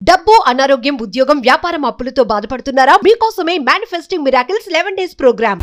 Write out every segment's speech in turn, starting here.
డబ్బు, అనారోగ్యం, ఉద్యోగం, వ్యాపారం, అప్పులతో బాధపడుతున్నారా? మీకోసమే మేనిఫెస్టింగ్ మిరాకిల్స్ 11 days ప్రోగ్రామ్.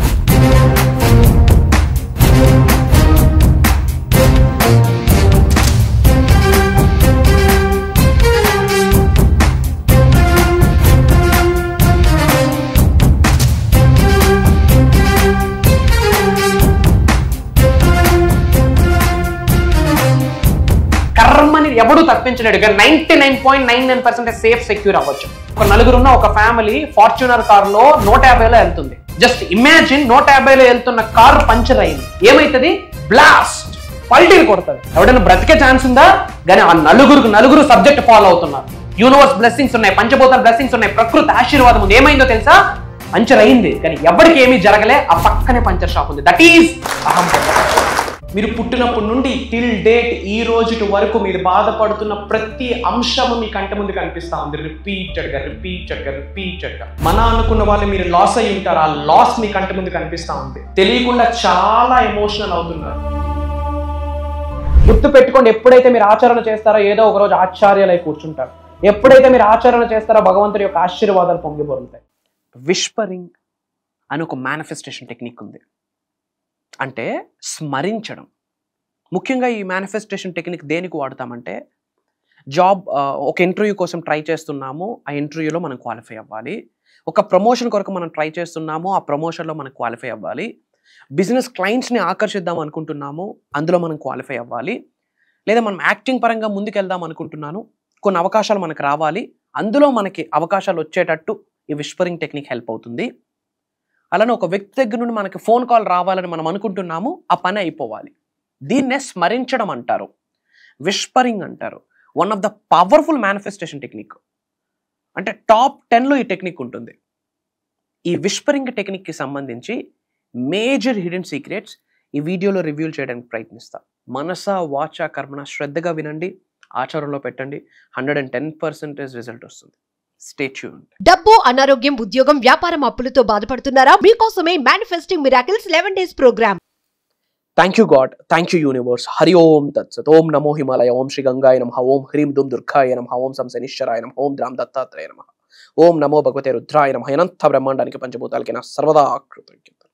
కర్మని ఎవడు తప్పించలేడు. 99.99% సేఫ్ సెక్యూర్ అవ్వచ్చు. ఒక నలుగురున్న ఒక ఫ్యామిలీ ఫార్చ్యూనర్ కార్ లో 150లో వెళ్తుంది. జస్ట్ ఇమాజిన్ 150లో వెళ్తున్న కార్ పంచర్ అయింది. ఏమైతుంది? బ్లాస్ట్, పల్టీలు కొడుతుంది. ఎవడైనా బ్రతికే ఛాన్స్ ఉందా? కానీ ఆ నలుగురు సబ్జెక్ట్ ఫాలో అవుతున్నారు. యూనివర్స్ బ్లెస్సింగ్స్ ఉన్నాయి, పంచభూతాల బ్లెస్సింగ్స్ ఉన్నాయి, ప్రకృతి ఆశీర్వాదం ఉంది. ఏమైందో తెలుసా? పంచర్ అయింది, కానీ ఎవరికి ఏమీ జరగలే. ఆ పక్కనే పంచర్ షాప్ ఉంది. దట్ ఈస్ అహం. మీరు పుట్టినప్పటి నుండి టిల్ డేట్ ఈ రోజు వరకు మీరు బాధపడుతున్న ప్రతి అంశము మీ కంటి ముందు కనిపిస్తా ఉంది. రిపీటెడ్గా మన అనుకున్న వాళ్ళు మీరు లాస్ అయ్యి ఉంటారు. ఆ లాస్ మీ కంటి ముందు కనిపిస్తా ఉంది. తెలియకుండా చాలా ఎమోషనల్ అవుతున్నారు. గుర్తు పెట్టుకోండి, ఎప్పుడైతే మీరు ఆచరణ చేస్తారో ఏదో ఒక రోజు ఆశ్చర్యాలై కూర్చుంటారు. ఎప్పుడైతే మీరు ఆచరణ చేస్తారో భగవంతుడి యొక్క ఆశీర్వాదాలు పొంగిపోతాయి. విస్పరింగ్ అని ఒక మేనిఫెస్టేషన్ టెక్నిక్ ఉంది. అంటే స్మరించడం. ముఖ్యంగా ఈ మేనిఫెస్టేషన్ టెక్నిక్ దేనికి వాడతామంటే, ఒక ఇంటర్వ్యూ కోసం ట్రై చేస్తున్నాము, ఆ ఇంటర్వ్యూలో మనం క్వాలిఫై అవ్వాలి. ఒక ప్రమోషన్ కొరకు మనం ట్రై చేస్తున్నాము, ఆ ప్రమోషన్లో మనం క్వాలిఫై అవ్వాలి. బిజినెస్ క్లయింట్స్ని ఆకర్షిద్దాం అనుకుంటున్నాము, అందులో మనం క్వాలిఫై అవ్వాలి. లేదా మనం యాక్టింగ్ పరంగా ముందుకెళ్దాం అనుకుంటున్నాను, కొన్ని అవకాశాలు మనకు రావాలి, అందులో మనకి అవకాశాలు వచ్చేటట్టు ఈ విస్పరింగ్ టెక్నిక్ హెల్ప్ అవుతుంది. అలానే ఒక వ్యక్తి దగ్గర నుండి మనకి ఫోన్ కాల్ రావాలని మనం అనుకుంటున్నాము, ఆ పని అయిపోవాలి. దీన్నే స్మరించడం అంటారు, విస్పరింగ్ అంటారు. One of the powerful manifestation technique. అంటే టాప్ 10లో ఈ టెక్నిక్ ఉంటుంది. ఈ విస్పరింగ్ టెక్నిక్కి సంబంధించి మేజర్ హిడెన్ సీక్రెట్స్ ఈ వీడియోలో రివ్యూ చేయడానికి ప్రయత్నిస్తా. మనస వాచ కర్మణ శ్రద్ధగా వినండి, ఆచరణలో పెట్టండి. 110% రిజల్ట్ వస్తుంది. Stay tuned. డబ్బు, అనారోగ్యం, ఉద్యోగం, వ్యాపారం, అప్పులతో బాధపడుతున్నారా? మీకోసమే manifesting miracles 11 days program. Thank you God, thank you universe. Hari Om Tatsat. Om నమో హిమాలయ, ఓం శ్రీ గంగాయ నమః, ఓం హ్రీం దుమ్ దుర్గాయ నమః, ఓం సం శనిశ్చరాయ నమః, ఓం ద్రాం దత్తాత్రేయ నమః, ఓం నమో భగవతే రుద్రాయ నమః. అనంత బ్రహ్మాండానికి పంచభూతాలకి నా సర్వదా కృతజ్ఞతలు.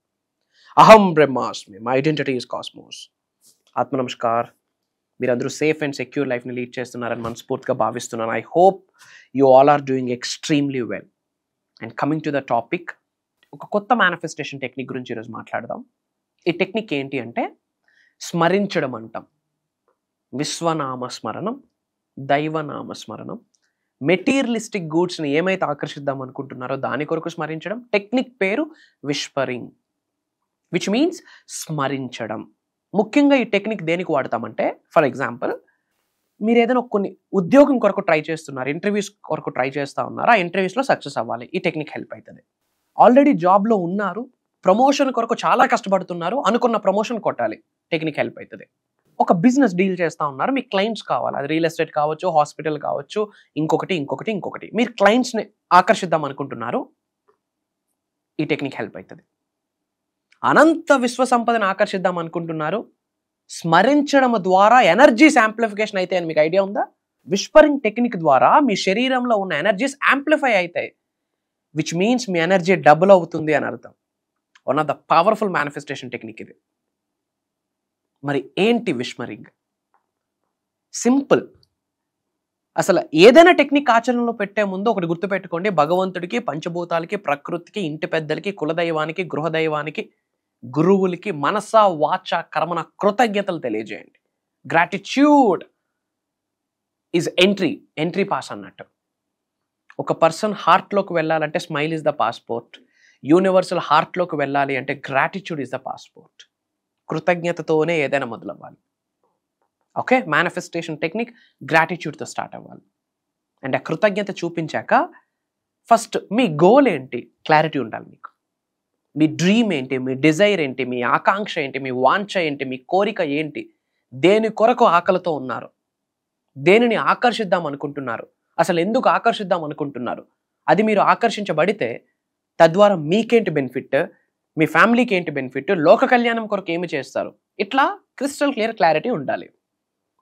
అహం బ్రహ్మాస్మి, మై ఐడెంటిటీ ఈస్ కాస్మోస్. ఆత్మ నమస్కార్. మీరందరూ సేఫ్ అండ్ సెక్యూర్ లైఫ్ని లీడ్ చేస్తున్నారని మనస్ఫూర్తిగా భావిస్తున్నాను. I hope you all are doing extremely well. And coming to the topic, ఒక కొత్త మేనిఫెస్టేషన్ టెక్నిక్ గురించి ఈరోజు మాట్లాడదాం. ఈ టెక్నిక్ ఏంటి అంటే స్మరించడం అంటాం. విశ్వనామ స్మరణం, దైవనామ స్మరణం. మెటీరియలిస్టిక్ గూడ్స్ని ఏమైతే ఆకర్షిద్దాం అనుకుంటున్నారో దాని కొరకు స్మరించడం. టెక్నిక్ పేరు విస్పరింగ్, విచ్ మీన్స్ స్మరించడం. ముఖ్యంగా ఈ టెక్నిక్ దేనికి వాడతామంటే, ఫర్ ఎగ్జాంపుల్ మీరు ఏదైనా కొన్ని ఉద్యోగం కొరకు ట్రై చేస్తున్నారు, ఇంటర్వ్యూస్ కొరకు ట్రై చేస్తూ ఉన్నారు, ఆ ఇంటర్వ్యూస్లో సక్సెస్ అవ్వాలి, ఈ టెక్నిక్ హెల్ప్ అవుతుంది. ఆల్రెడీ జాబ్లో ఉన్నారు, ప్రమోషన్ కొరకు చాలా కష్టపడుతున్నారు, అనుకున్న ప్రమోషన్ కొట్టాలి, టెక్నిక్ హెల్ప్ అవుతుంది. ఒక బిజినెస్ డీల్ చేస్తూ ఉన్నారు, మీకు క్లయింట్స్ కావాలి, అది రియల్ ఎస్టేట్ కావచ్చు, హాస్పిటల్ కావచ్చు, ఇంకొకటి. మీరు క్లయింట్స్ని ఆకర్షిద్దాం అనుకుంటున్నారు, ఈ టెక్నిక్ హెల్ప్ అవుతుంది. అనంత విశ్వ సంపదను ఆకర్షిద్దాం అనుకుంటున్నారు, స్మరించడం ద్వారా ఎనర్జీస్ యాంప్లిఫికేషన్ అయితే అని మీకు ఐడియా ఉందా? విస్పరింగ్ టెక్నిక్ ద్వారా మీ శరీరంలో ఉన్న ఎనర్జీస్ యాంప్లిఫై అవుతాయి, which means me energy double అవుతుంది అని అర్థం. One of the powerful manifestation technique ఇది. మరి ఏంటి విస్పరింగ్? సింపుల్. అసలు ఏదైనా టెక్నిక్ ఆచరణలో పెట్టే ముందు ఒకటి గుర్తుపెట్టుకోండి, భగవంతుడికి, పంచభూతాలకి, ప్రకృతికి, ఇంటి పెద్దలకి, కులదైవానికి, గృహదైవానికి, గురువులకి మనస వాచ కర్మణ కృతజ్ఞతలు తెలియజేయండి. గ్రాటిట్యూడ్ ఈజ్ ఎంట్రీ పాస్ అన్నట్టు. ఒక పర్సన్ హార్ట్లోకి వెళ్ళాలంటే smile is the passport. Universal హార్ట్లోకి వెళ్ళాలి అంటే గ్రాటిట్యూడ్ ఈజ్ ద పాస్పోర్ట్. కృతజ్ఞతతోనే ఏదైనా మొదలవ్వాలి. ఓకే, మేనిఫెస్టేషన్ టెక్నిక్ గ్రాటిట్యూడ్తో స్టార్ట్ అవ్వాలి. అండ్ ఆ కృతజ్ఞత చూపించాక ఫస్ట్ మీ గోల్ ఏంటి, క్లారిటీ ఉండాలి మీకు. మీ డ్రీమ్ ఏంటి, మీ డిజైర్ ఏంటి, మీ ఆకాంక్ష ఏంటి, మీ వాంఛ ఏంటి, మీ కోరిక ఏంటి, దేని కొరకు ఆకలితో ఉన్నారు, దేనిని ఆకర్షిద్దాం అనుకుంటున్నారు, అసలు ఎందుకు ఆకర్షిద్దాం అనుకుంటున్నారు, అది మీరు ఆకర్షించబడితే తద్వారా మీకేంటి బెనిఫిట్, మీ ఫ్యామిలీకి ఏంటి బెనిఫిట్, లోక కళ్యాణం కొరకు ఏమి చేస్తారు, ఇట్లా క్రిస్టల్ క్లియర్ క్లారిటీ ఉండాలి.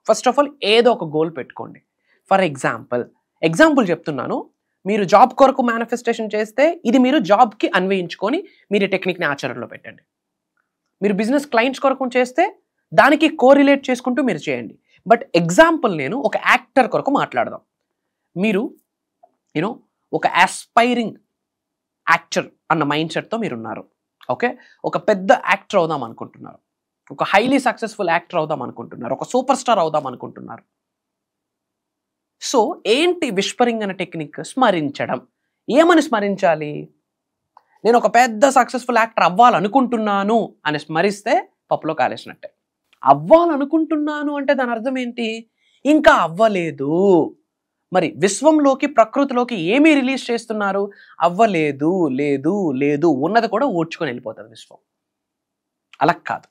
ఫస్ట్ ఆఫ్ ఆల్ ఏదో ఒక గోల్ పెట్టుకోండి. ఫర్ ఎగ్జాంపుల్ ఎగ్జాంపుల్ చెప్తున్నాను, మీరు జాబ్ కొరకు మేనిఫెస్టేషన్ చేస్తే ఇది మీరు జాబ్కి అన్వయించుకొని మీరు ఈ టెక్నిక్ని ఆచరణలో పెట్టండి. మీరు బిజినెస్ క్లయింట్స్ కొరకు చేస్తే దానికి కోరిలేట్ చేసుకుంటూ మీరు చేయండి. బట్ ఎగ్జాంపుల్ నేను ఒక యాక్టర్ కొరకు మాట్లాడదాం. మీరు ఒక ఆస్పైరింగ్ యాక్టర్ అన్న మైండ్ సెట్తో మీరు ఉన్నారు. ఓకే, ఒక పెద్ద యాక్టర్ అవుదాం అనుకుంటున్నారు, ఒక హైలీ సక్సెస్ఫుల్ యాక్టర్ అవుదాం అనుకుంటున్నారు, ఒక సూపర్ స్టార్ అవుదాం అనుకుంటున్నారు. సో ఏంటి విస్పరింగ్ అనే టెక్నిక్? స్మరించడం. ఏమని స్మరించాలి? నేను ఒక పెద్ద సక్సెస్ఫుల్ యాక్టర్ అవ్వాలనుకుంటున్నాను అని స్మరిస్తే పప్పులో కాలేసినట్టే. అవ్వాలనుకుంటున్నాను అంటే దాని అర్థం ఏంటి? ఇంకా అవ్వలేదు. మరి విశ్వంలోకి ప్రకృతిలోకి ఏమీ రిలీజ్ చేస్తున్నారు? అవ్వలేదు, లేదు, లేదు, ఉన్నది కూడా ఓడ్చుకొని వెళ్ళిపోతుంది విశ్వం. అలా కాదు,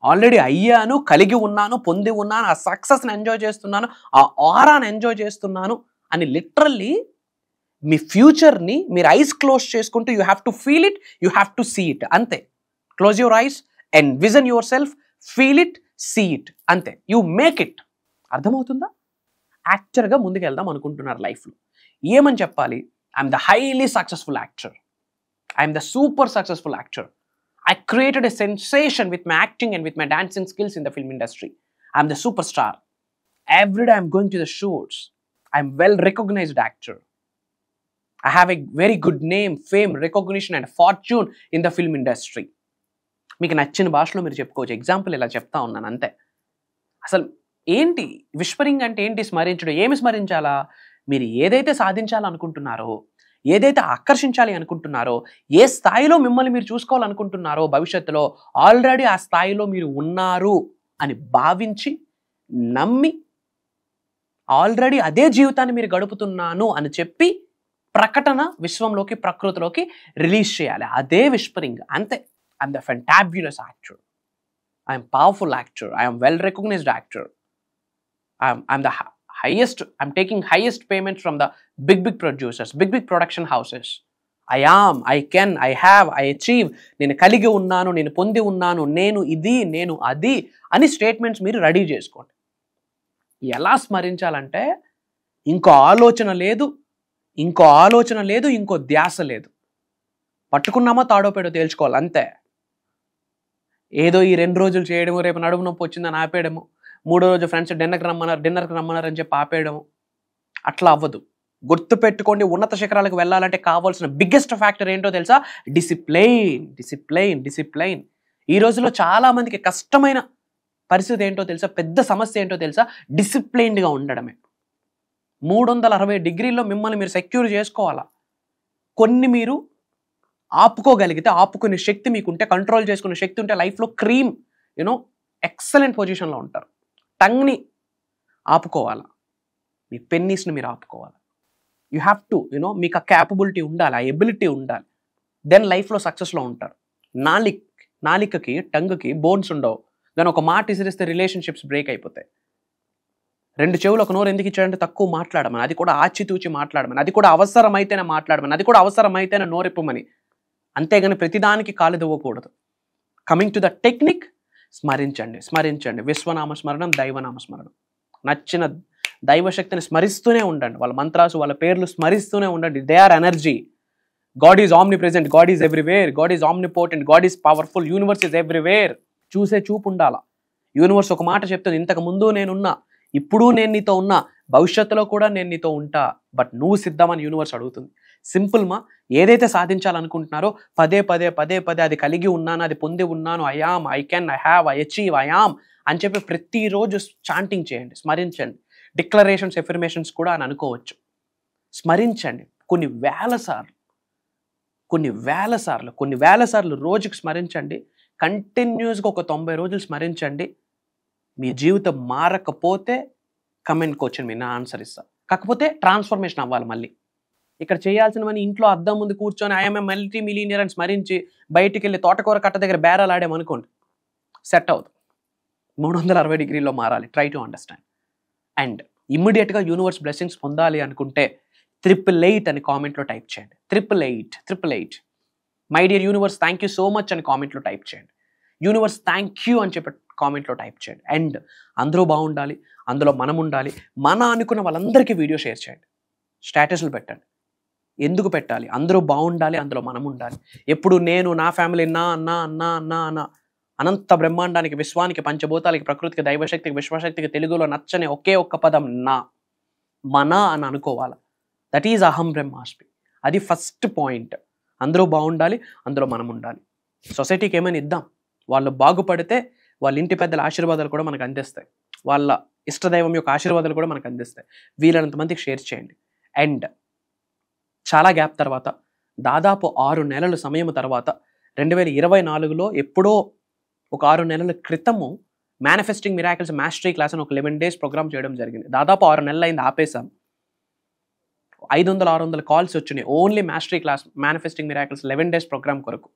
ఆల్రెడీ అయ్యాను, కలిగి ఉన్నాను, పొంది ఉన్నాను, ఆ సక్సెస్ని ఎంజాయ్ చేస్తున్నాను, ఆ ఆరాని ఎంజాయ్ చేస్తున్నాను అని లిటరల్లీ మీ ఫ్యూచర్ని మీరు ఐస్ క్లోజ్ చేసుకుంటూ you have to feel it, you have to see it. అంతే. Close your eyes and vision yourself, feel it, see it. అంతే. You make it. అర్థమవుతుందా? యాక్టర్గా ముందుకు వెళ్దాం అనుకుంటున్నారు లైఫ్లో. ఏమని చెప్పాలి? I'm the highly successful actor, I'm the super successful actor, I created a sensation with my acting and with my dancing skills in the film industry. I'm the superstar. Every day I'm going to the shoots. I'm well recognized actor. I have a very good name, fame, recognition and fortune in the film industry. మీకు నచ్చిన భాషలో మీరు చెప్పుకోవచ్చు. Example ఇలా చెప్తా ఉన్నాను అంతే. అసలు ఏంటి విస్పరింగ్ అంటే? ఏంటి స్మరించడం? ఏమి స్మరించాలా? మీరు ఏదైతే సాధించాలనుకుంటున్నారో, ఏదైతే ఆకర్షించాలి అనుకుంటున్నారో, ఏ స్థాయిలో మిమ్మల్ని మీరు చూసుకోవాలనుకుంటున్నారో భవిష్యత్తులో, ఆల్రెడీ ఆ స్థాయిలో మీరు ఉన్నారు అని భావించి నమ్మి ఆల్రెడీ అదే జీవితాన్ని మీరు గడుపుతున్నాను అని చెప్పి ప్రకటన విశ్వంలోకి ప్రకృతిలోకి రిలీజ్ చేయాలి. అదే విస్పరింగ్. అంతే. I'm the fantabulous actor, I'm powerful actor, I'm well recognised actor, I'm the I'm taking highest payments from the big producers, big production houses. I am, I can, I have, I achieve. నేను కలిగి ఉన్నాను, నేను పొంది ఉన్నాను, నేను ఇది, నేను అది అని స్టేట్మెంట్స్ మీరు రెడీ చేసుకోండి. ఎలా స్మరించాలంటే ఇంకో ఆలోచన లేదు, ఇంకో ధ్యాస లేదు. పట్టుకున్నామా తాడోపేడో తేల్చుకోవాలి అంతే. ఏదో ఈ 2 రోజులు చేయడము, రేపు నడుము నొప్పి వచ్చిందని ఆపేయడము, 3వ రోజు ఫ్రెండ్స్ డిన్నర్కి రమ్మన్నారు అని చెప్పి ఆపేయడం, అట్లా అవ్వదు. గుర్తుపెట్టుకోండి, ఉన్నత శిఖరాలకు వెళ్ళాలంటే కావాల్సిన బిగ్గెస్ట్ ఫ్యాక్టర్ ఏంటో తెలుసా? డిసిప్లైన్. ఈ రోజుల్లో చాలా మందికి కష్టమైన పరిస్థితి ఏంటో తెలుసా? పెద్ద సమస్య ఏంటో తెలుసా? డిసిప్లైన్డ్గా ఉండడమే. 360 డిగ్రీల్లో మిమ్మల్ని మీరు సెక్యూర్ చేసుకోవాలా. కొన్ని మీరు ఆపుకోగలిగితే, ఆపుకునే శక్తి మీకుంటే, కంట్రోల్ చేసుకునే శక్తి ఉంటే లైఫ్లో క్రీమ్ ఎక్సలెంట్ పొజిషన్లో ఉంటారు. టంగ్ని ఆపుకోవాలా, మీ పెన్నీస్ని మీరు ఆపుకోవాలి. యూ హ్యావ్ టు మీకు ఆ క్యాపబిలిటీ ఉండాలి, ఆ ఎబిలిటీ ఉండాలి. దెన్ లైఫ్లో సక్సెస్లో ఉంటారు. నాలికకి టంగ్కి బోన్స్ ఉండవు. దాని ఒక మాట ఇసిరిస్తే రిలేషన్షిప్స్ బ్రేక్ అయిపోతాయి. 2 చెవులు ఒక నోరు ఎందుకు ఇచ్చాడంటే తక్కువ మాట్లాడమని, అది కూడా ఆచితూచి మాట్లాడమని, అది కూడా అవసరమైతేనే మాట్లాడమని, అది కూడా అవసరమైతేనే నోరెప్పమని. అంతేగాని ప్రతిదానికి కాలు దువ్వకూడదు. కమింగ్ టు ద టెక్నిక్, స్మరించండి. విశ్వనామ స్మరణం, దైవనామ స్మరణం. నచ్చిన దైవశక్తిని స్మరిస్తూనే ఉండండి. వాళ్ళ మంత్రాసు, వాళ్ళ పేర్లు స్మరిస్తూనే ఉండండి. They are energy. God is omnipresent, God is everywhere, God is omnipotent, God is powerful, universe is everywhere. చూసే చూపు ఉండాలా. యూనివర్స్ ఒక మాట చెప్తుంది, ఇంతకు ముందు నేనున్నా, ఇప్పుడు నేను నీతో ఉన్నా, భవిష్యత్తులో కూడా నేను నీతో ఉంటా, బట్ నువ్వు సిద్ధమని యూనివర్స్ అడుగుతుంది. సింపుల్ మా. ఏదైతే సాధించాలనుకుంటున్నారో పదే అది కలిగి ఉన్నాను, అది పొంది ఉన్నాను, I am, I can, I have, I achieve, I am అని చెప్పి ప్రతిరోజు చాంటింగ్ చేయండి, స్మరించండి. డిక్లరేషన్స్, ఎఫర్మేషన్స్ కూడా అని అనుకోవచ్చు. స్మరించండి కొన్ని వేల సార్లు రోజుకి స్మరించండి. కంటిన్యూస్గా ఒక 90 రోజులు స్మరించండి. మీ జీవితం మారకపోతే కమెంట్కి వచ్చి నేను ఆన్సర్ ఇస్తాను. కాకపోతే ట్రాన్స్ఫర్మేషన్ అవ్వాలి. మళ్ళీ ఇక్కడ చేయాల్సినవన్నీ ఇంట్లో అద్దం ముందు కూర్చొని ఐఎమ్ ఏ మల్టీ మిలియనియర్ అని స్మరించి బయటికి వెళ్ళి తోటకూర కట్ట దగ్గర బేరాలు ఆడామనుకోండి, సెట్ అవుతుంది. 360 డిగ్రీలో మారాలి. Try to understand. అండ్ ఇమ్మీడియట్గా యూనివర్స్ బ్లెస్సింగ్స్ పొందాలి అనుకుంటే 888 అని కామెంట్లో టైప్ చేయండి. 888. My dear universe thank you so much అని కామెంట్లో టైప్ చేయండి. యూనివర్స్ థ్యాంక్ యూ అని చెప్పి కామెంట్లో టైప్ చేయండి. అండ్ అందరూ బాగుండాలి, అందులో మనం ఉండాలి. మన అనుకున్న వాళ్ళందరికీ వీడియో షేర్ చేయండి. స్టేటస్లు పెట్టండి. ఎందుకు పెట్టాలి? అందరూ బాగుండాలి, అందులో మనం ఉండాలి. ఎప్పుడు నేను, నా ఫ్యామిలీ, నా అన్నా అన్నా అన్నా అన్నా అనంత బ్రహ్మాండానికి, విశ్వానికి, పంచభూతాలకి, ప్రకృతికి, దైవశక్తికి, విశ్వశక్తికి తెలుగులో నచ్చని ఒకే ఒక్క పదం నా, మన అని అనుకోవాలి. దట్ ఈజ్ అహం బ్రహ్మాస్మి. అది ఫస్ట్ పాయింట్. అందరూ బాగుండాలి, అందులో మనం ఉండాలి. సొసైటీకి ఏమైనా ఇద్దాం, వాళ్ళు బాగుపడితే వాళ్ళ ఇంటి పెద్దల ఆశీర్వాదాలు కూడా మనకు అందిస్తాయి, వాళ్ళ ఇష్టదైవం యొక్క ఆశీర్వాదాలు కూడా మనకు అందిస్తాయి. వీలైనంత మందికి షేర్ చేయండి. అండ్ చాలా గ్యాప్ తర్వాత, దాదాపు 6 నెలల సమయం తర్వాత 2024లో ఎప్పుడో ఒక 6 నెలల క్రితము మేనిఫెస్టింగ్ మిరాకిల్స్ మాస్టరీ క్లాస్ అని ఒక 11 days ప్రోగ్రామ్ చేయడం జరిగింది. దాదాపు 6 నెలలు అయింది, ఆపేసాం. 500-600 కాల్స్ వచ్చినాయి only mastery class manifesting miracles 11 days program కొరకు.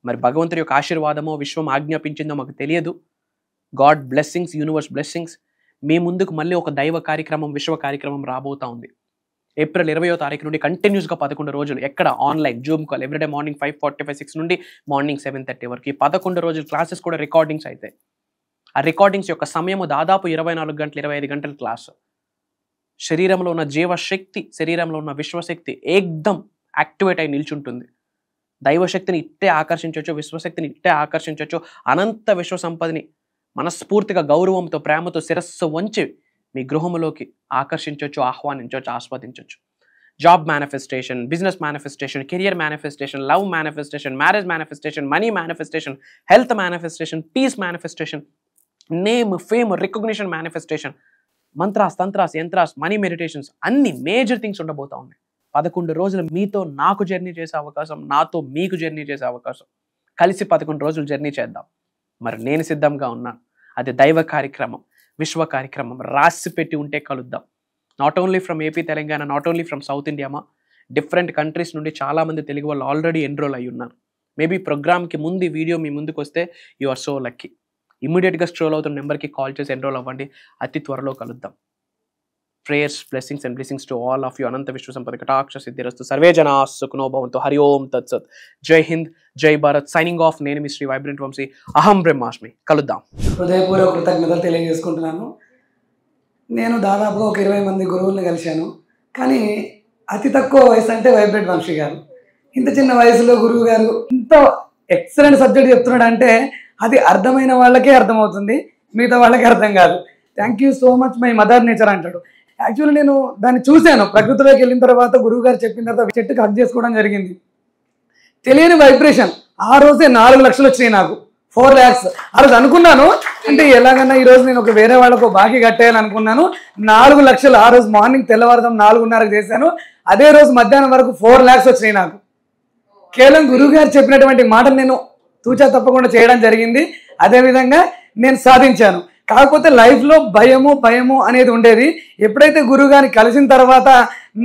మరి భగవంతుడి యొక్క ఆశీర్వాదమో విశ్వం ఆజ్ఞాపించిందో మాకు తెలియదు. God blessings, universe blessings. మీ ముందుకు మళ్ళీ ఒక దైవ కార్యక్రమం, విశ్వ కార్యక్రమం రాబోతా ఉంది. ఏప్రిల్ 20వ తారీఖు నుండి కంటిన్యూస్గా 11 రోజులు ఎక్కడ online Zoom call, everyday morning 5:45-6 నుండి మార్నింగ్ 7:30 వరకు. ఈ 11 రోజులు క్లాసెస్ కూడా రికార్డింగ్స్ అవుతాయి. ఆ రికార్డింగ్స్ యొక్క సమయము దాదాపు 24 గంటలు, 25 గంటల క్లాసు. శరీరంలో ఉన్న జీవశక్తి, శరీరంలో ఉన్న విశ్వశక్తి ఏకదం యాక్టివేట్ అయి నిల్చుంటుంది. దైవశక్తిని ఇట్టే ఆకర్షించవచ్చు, విశ్వశక్తిని ఇట్టే ఆకర్షించవచ్చు. అనంత విశ్వ సంపదని మనస్ఫూర్తిగా, గౌరవంతో, ప్రేమతో శిరస్సు వంచి మీ గృహంలోకి ఆకర్షించవచ్చు, ఆహ్వానించవచ్చు, ఆస్వాదించవచ్చు. Job manifestation, business manifestation, career manifestation, love manifestation, marriage manifestation, money manifestation, health manifestation, peace manifestation, name, fame, recognition manifestation, mantras, tantras, yantras, money meditations, అన్ని మేజర్ థింగ్స్ ఉండబోతా ఉన్నాయి. 11 రోజులు మీతో నాకు జర్నీ చేసే అవకాశం, నాతో మీకు జర్నీ చేసే అవకాశం. కలిసి 11 రోజులు జర్నీ చేద్దాం. మరి నేను సిద్ధంగా ఉన్నాను. అది దైవ కార్యక్రమం, విశ్వ కార్యక్రమం. రాసి పెట్టి ఉంటే కలుద్దాం. Not only from AP, Telangana, not only from south ఇండియామా, డిఫరెంట్ కంట్రీస్ నుండి చాలామంది తెలుగు వాళ్ళు ఆల్రెడీ ఎన్రోల్ అయ్యి ఉన్నారు. మేబీ ప్రోగ్రామ్కి ముందు ఈ వీడియో మీ ముందుకు వస్తే యు ఆర్ సో లక్కీ. ఇమ్మీడియట్గా స్క్రోల్ అవుతున్న నెంబర్కి కాల్ చేసి ఎన్రోల్ అవ్వండి. అతి త్వరలో కలుద్దాం. Prayers, blessings and blessings to all of you. అనంత విశ్వ సంపద కటాక్ష సిద్ధిరస్తు. సర్వే జనా సుఖినో భవంతు. హరి ఓం తత్సత్. జై హింద్, జై భారత్. Signing off. నేను మీ శ్రీ వైబ్రెంట్ వంశీ. అహం బ్రహ్మాస్మి. కలుద్దాం. హృదయపూర్వక కృతజ్ఞతలు తెలియజేసుకుంటున్నాను. నేను దాదాపుగా ఒక 20 మంది గురువుల్ని కలిశాను. కానీ అతి తక్కువ వయసు అంటే వైబ్రెంట్ వంశీ గారు. ఇంత చిన్న వయసులో గురువు గారు ఇంత ఎక్సలెంట్ సబ్జెక్ట్ చెప్తున్నాడు అంటే అది అర్థమైన వాళ్ళకే అర్థమవుతుంది, మిగతా వాళ్ళకి అర్థం కాదు. Thank you so much my mother nature అంటాడు. యాక్చువల్లీ నేను దాన్ని చూశాను. ప్రకృతిలోకి వెళ్ళిన తర్వాత గురువు గారు చెప్పిన తర్వాత చెట్టుకి హగ్ చేసుకోవడం జరిగింది. తెలియని వైబ్రేషన్. ఆ రోజే 4 లక్షలు వచ్చినాయి నాకు, 4 lakhs. ఆ రోజు అనుకున్నాను అంటే ఎలాగన్నా ఈరోజు నేను ఒక వేరే వాళ్ళకు బాకీ కట్టేయాలని అనుకున్నాను. 4 లక్షలు ఆ రోజు మార్నింగ్ తెల్లవారుదాం 4:30కి చేశాను. అదే రోజు మధ్యాహ్నం వరకు 4 lakhs వచ్చినాయి నాకు. కేవలం గురువు గారు చెప్పినటువంటి మాటలు నేను తూచా తప్పకుండా చేయడం జరిగింది. అదేవిధంగా నేను సాధించాను. కాకపోతే లైఫ్లో భయము అనేది ఉండేది. ఎప్పుడైతే గురువు గారిని కలిసిన తర్వాత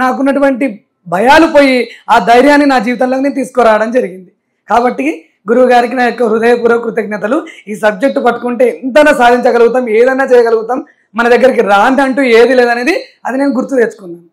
నాకున్నటువంటి భయాలు పోయి ఆ ధైర్యాన్ని నా జీవితంలో నేను తీసుకురావడం జరిగింది. కాబట్టి గురువు గారికి నా యొక్క హృదయపూర్వక కృతజ్ఞతలు. ఈ సబ్జెక్టు పట్టుకుంటే ఎంతైనా సాధించగలుగుతాం, ఏదైనా చేయగలుగుతాం. మన దగ్గరికి రాందంటూ ఏది లేదనేది అది నేను గుర్తు తెచ్చుకున్నాను.